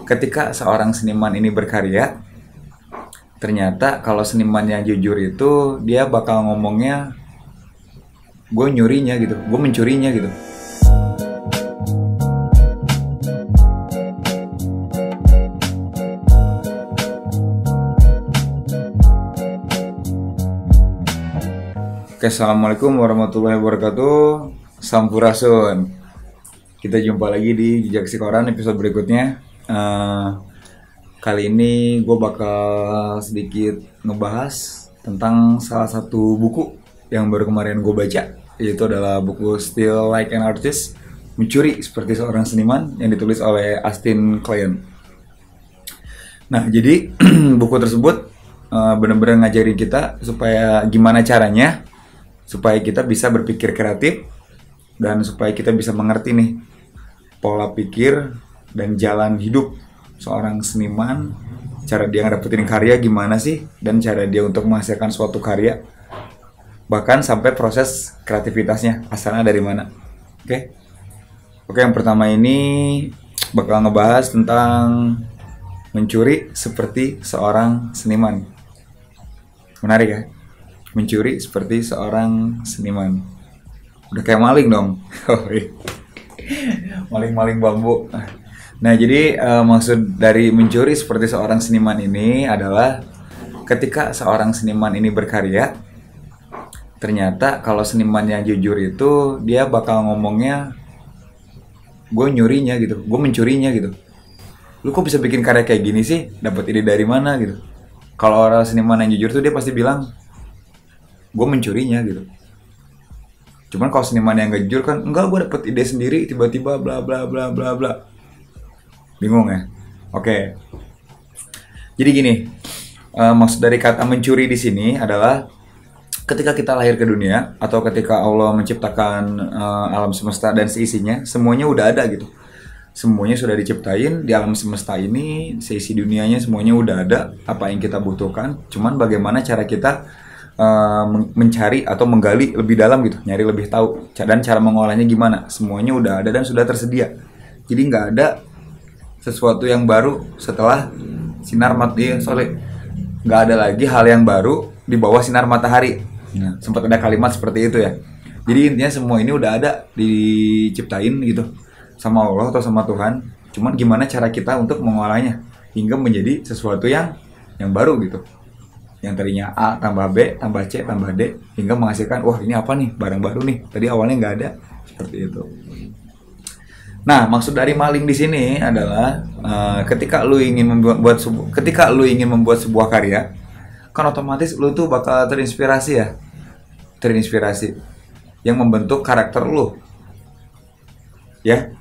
Ketika seorang seniman ini berkarya, ternyata kalau seniman yang jujur itu dia bakal ngomongnya, gue nyurinya gitu, gue mencurinya gitu. Oke, assalamualaikum warahmatullahi wabarakatuh. Sampurasun. Kita jumpa lagi di Jejak Si Koran episode berikutnya. Kali ini gue bakal sedikit ngebahas tentang salah satu buku yang baru kemarin gue baca, yaitu adalah buku Still Like an Artist, Mencuri Seperti Seorang Seniman, yang ditulis oleh Austin Kleon. Nah, jadi buku tersebut benar-benar ngajarin kita supaya gimana caranya supaya kita bisa berpikir kreatif dan supaya kita bisa mengerti nih pola pikir dan jalan hidup seorang seniman, cara dia ngedapetin karya gimana sih, dan cara dia untuk menghasilkan suatu karya, bahkan sampai proses kreativitasnya asalnya dari mana. Oke, yang pertama ini bakal ngebahas tentang mencuri seperti seorang seniman. Menarik ya? Mencuri seperti seorang seniman. Udah kayak maling dong. Maling-maling bambu. Nah, jadi maksud dari mencuri seperti seorang seniman ini adalah ketika seorang seniman ini berkarya, ternyata kalau seniman yang jujur itu dia bakal ngomongnya, gue nyurinya gitu, gue mencurinya gitu. Lu kok bisa bikin karya kayak gini sih? Dapat ide dari mana gitu? Kalau orang seniman yang jujur tuh dia pasti bilang, gue mencurinya gitu. Cuman kalau seniman yang gak jujur kan, enggak, gue dapet ide sendiri tiba-tiba bla bla bla bla bla. Bingung ya? Oke. Jadi gini, maksud dari kata mencuri di sini adalah ketika kita lahir ke dunia atau ketika Allah menciptakan alam semesta dan seisinya, semuanya udah ada gitu. Semuanya sudah diciptain di alam semesta ini, seisi dunianya semuanya udah ada, apa yang kita butuhkan. Cuman bagaimana cara kita mencari atau menggali lebih dalam gitu, nyari lebih tahu, dan cara mengolahnya gimana. Semuanya udah ada dan sudah tersedia. Jadi nggak ada sesuatu yang baru setelah sinar matahari. Nggak ada lagi hal yang baru di bawah sinar matahari. Nah, sempat ada kalimat seperti itu ya. Jadi intinya semua ini udah ada, diciptain gitu sama Allah atau sama Tuhan. Cuman gimana cara kita untuk mengolahnya hingga menjadi sesuatu yang baru gitu. Yang tadinya A tambah B tambah C tambah D hingga menghasilkan, wah ini apa nih, barang baru nih, tadi awalnya nggak ada, seperti itu. Nah, maksud dari maling di sini adalah ketika lu ingin membuat sebuah karya, kan otomatis lu tuh bakal terinspirasi yang membentuk karakter lu, ya.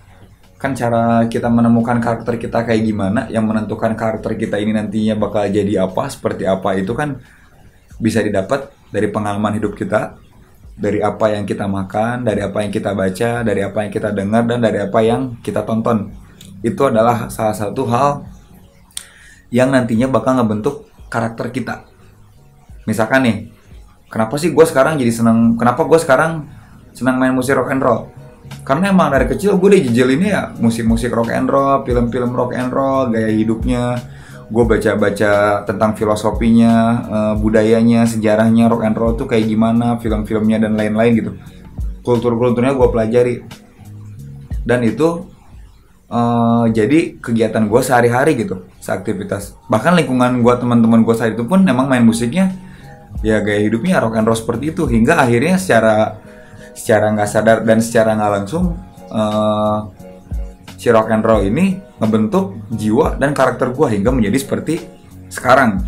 Kan cara kita menemukan karakter kita kayak gimana, yang menentukan karakter kita ini nantinya bakal jadi apa, seperti apa, itu kan bisa didapat dari pengalaman hidup kita, dari apa yang kita makan, dari apa yang kita baca, dari apa yang kita dengar, dan dari apa yang kita tonton. Itu adalah salah satu hal yang nantinya bakal ngebentuk karakter kita. Misalkan nih, kenapa gue sekarang senang main musik rock and roll? Karena emang dari kecil gue dijejelinnya ya musik-musik rock and roll, film-film rock and roll, gaya hidupnya. Gue baca-baca tentang filosofinya, budayanya, sejarahnya rock and roll tuh kayak gimana, film-filmnya dan lain-lain gitu. Kultur-kulturnya gue pelajari. Dan itu jadi kegiatan gue sehari-hari gitu, seaktivitas. Bahkan lingkungan gue, teman-teman gue saat itu pun emang main musiknya ya gaya hidupnya rock and roll seperti itu. Hingga akhirnya secara nggak sadar dan secara nggak langsung si rock and roll ini ngebentuk jiwa dan karakter gue hingga menjadi seperti sekarang.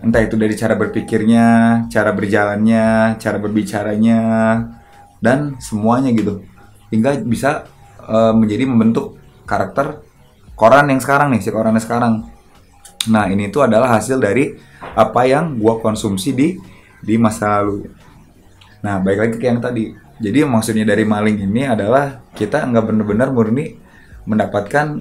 Entah itu dari cara berpikirnya, cara berjalannya, cara berbicaranya, dan semuanya gitu, hingga bisa membentuk karakter koran yang sekarang nih, si korannya sekarang. Nah, ini tuh adalah hasil dari apa yang gue konsumsi di masa lalu. Nah, balik lagi ke yang tadi. Jadi maksudnya dari maling ini adalah kita nggak benar-benar murni mendapatkan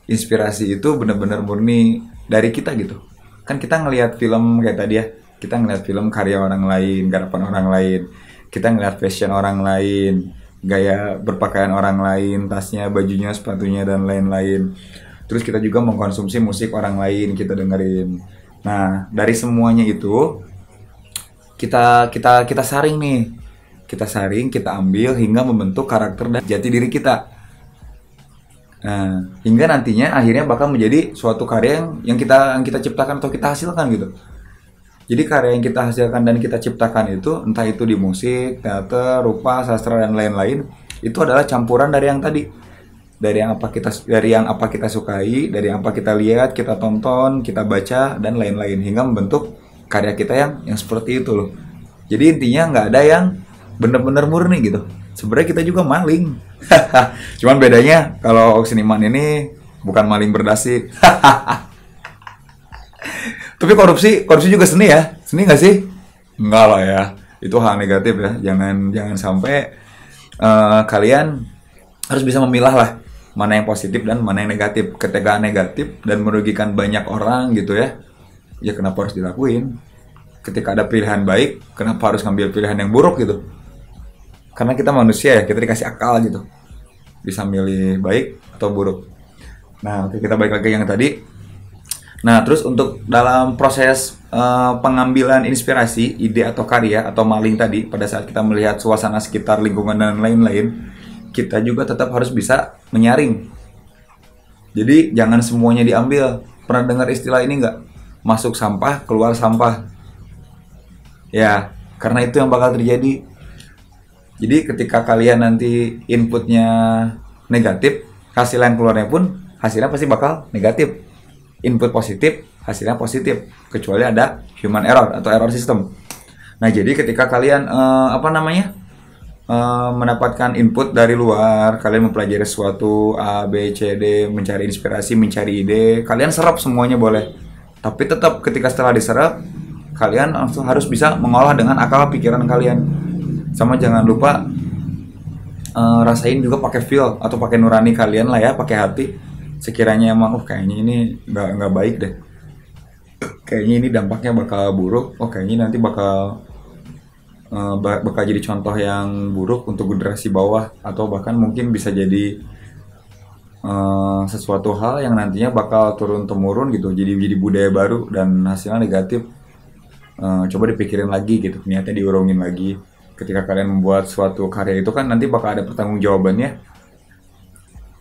inspirasi itu benar-benar murni dari kita gitu. Kan kita ngelihat film kayak tadi ya, kita ngelihat film karya orang lain, garapan orang lain, kita ngelihat fashion orang lain, gaya berpakaian orang lain, tasnya, bajunya, sepatunya, dan lain-lain. Terus kita juga mengkonsumsi musik orang lain, kita dengerin. Nah, dari semuanya itu kita saring nih. Kita saring, kita ambil hingga membentuk karakter dan jati diri kita. Nah, hingga nantinya akhirnya bakal menjadi suatu karya yang kita ciptakan atau kita hasilkan gitu. Jadi karya yang kita hasilkan dan kita ciptakan itu, entah itu di musik, teater, rupa, sastra, dan lain-lain, itu adalah campuran dari yang tadi. Dari yang apa kita sukai, dari yang apa kita lihat, kita tonton, kita baca, dan lain-lain, hingga membentuk karya kita yang seperti itu loh. Jadi intinya nggak ada yang bener-bener murni gitu. Sebenarnya kita juga maling. Cuman bedanya kalau seniman ini bukan maling berdasi. Tapi korupsi juga seni ya? Seni nggak sih? Enggak lah ya. Itu hal negatif ya. Jangan sampai kalian harus bisa memilah lah mana yang positif dan mana yang negatif. Ketika negatif dan merugikan banyak orang gitu ya, ya kenapa harus dilakuin? Ketika ada pilihan baik, kenapa harus ngambil pilihan yang buruk gitu? Karena kita manusia ya, kita dikasih akal gitu, bisa milih baik atau buruk. Nah, oke, kita balik lagi yang tadi. Nah, terus untuk dalam proses pengambilan inspirasi, ide atau karya atau maling tadi, pada saat kita melihat suasana sekitar, lingkungan, dan lain-lain, kita juga tetap harus bisa menyaring. Jadi jangan semuanya diambil. Pernah dengar istilah ini nggak? Masuk sampah, keluar sampah. Ya, karena itu yang bakal terjadi. Jadi ketika kalian nanti inputnya negatif, hasil yang keluarnya pun hasilnya pasti bakal negatif. Input positif, hasilnya positif. Kecuali ada human error atau error system. Nah, jadi ketika kalian mendapatkan input dari luar, kalian mempelajari sesuatu A, B, C, D, mencari inspirasi, mencari ide, kalian serap semuanya boleh. Tapi tetap ketika setelah diserap, kalian langsung harus bisa mengolah dengan akal pikiran kalian. Sama jangan lupa rasain juga pakai feel atau pakai nurani kalian lah ya, pakai hati. Sekiranya emang kayaknya ini nggak baik deh, kayaknya ini dampaknya bakal buruk, kayaknya nanti bakal jadi contoh yang buruk untuk generasi bawah, atau bahkan mungkin bisa jadi sesuatu hal yang nantinya bakal turun temurun gitu, jadi budaya baru dan hasilnya negatif. Coba dipikirin lagi gitu, niatnya diurungin lagi. Ketika kalian membuat suatu karya itu kan nanti bakal ada pertanggungjawabannya.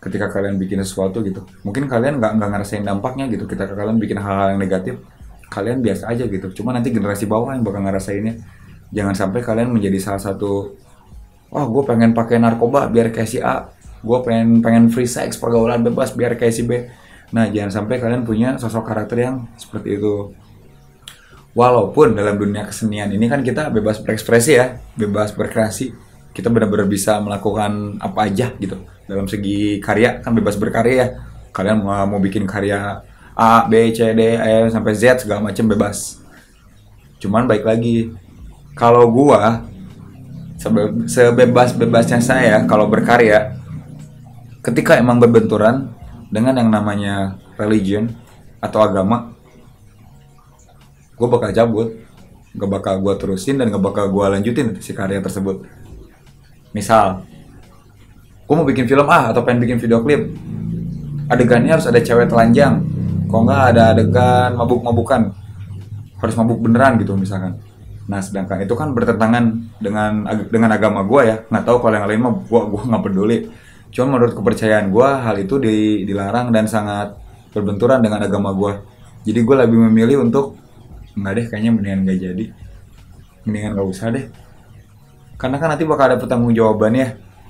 Ketika kalian bikin sesuatu gitu, mungkin kalian nggak ngerasain dampaknya gitu. Ketika kalian bikin hal-hal yang negatif, kalian biasa aja gitu. Cuma nanti generasi bawah yang bakal ngerasainnya. Jangan sampai kalian menjadi salah satu, gue pengen pakai narkoba biar kayak si A, gue pengen free sex, pergaulan bebas biar kayak si B. Nah, jangan sampai kalian punya sosok karakter yang seperti itu. Walaupun dalam dunia kesenian ini kan kita bebas berekspresi ya, bebas berkreasi. Kita benar-benar bisa melakukan apa aja gitu. Dalam segi karya kan bebas berkarya ya. Kalian mau bikin karya A, B, C, D, E, sampai Z segala macam bebas. Cuman baik lagi, kalau gua sebebas-bebasnya saya kalau berkarya, ketika emang berbenturan dengan yang namanya religion atau agama, gue bakal cabut, gak bakal gue terusin dan gak bakal gue lanjutin si karya tersebut. Misal, gue mau bikin film atau pengen bikin video klip, adegannya harus ada cewek telanjang, kalau nggak ada adegan mabuk-mabukan, harus mabuk beneran gitu misalkan. Nah, sedangkan itu kan bertentangan dengan agama gue ya. Nggak tahu kalau yang lain mah gue nggak peduli. Cuma menurut kepercayaan gue, hal itu dilarang dan sangat berbenturan dengan agama gue. Jadi gue lebih memilih untuk nggak deh, kayaknya mendingan nggak jadi, mendingan nggak usah deh. Karena kan nanti bakal ada pertanggungjawabannya,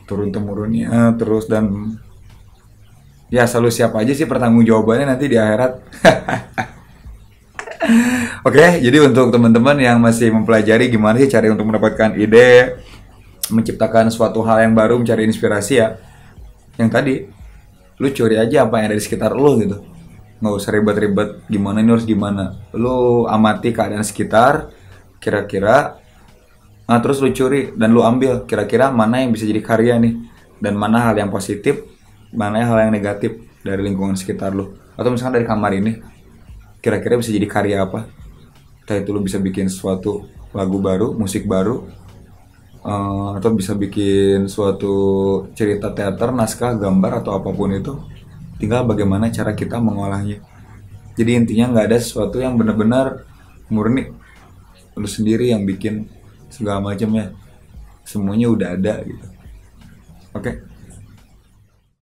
turun temurunnya terus, dan ya selalu siap aja sih pertanggungjawabannya nanti di akhirat. Oke, jadi untuk teman-teman yang masih mempelajari gimana sih cara untuk mendapatkan ide, menciptakan suatu hal yang baru, mencari inspirasi ya, yang tadi, lu curi aja apa yang ada di sekitar lu gitu. Nggak usah ribet-ribet gimana ini harus gimana. Lu amati keadaan sekitar, kira-kira, terus lu curi dan lu ambil kira-kira mana yang bisa jadi karya nih, dan mana hal yang positif, mana hal yang negatif dari lingkungan sekitar lu. Atau misalkan dari kamar ini, kira-kira bisa jadi karya apa. Entah itu lu bisa bikin suatu lagu baru, musik baru, atau bisa bikin suatu cerita teater, naskah, gambar atau apapun itu, tinggal bagaimana cara kita mengolahnya. Jadi intinya nggak ada sesuatu yang benar-benar murni lu sendiri yang bikin segala macamnya, semuanya udah ada gitu. Oke.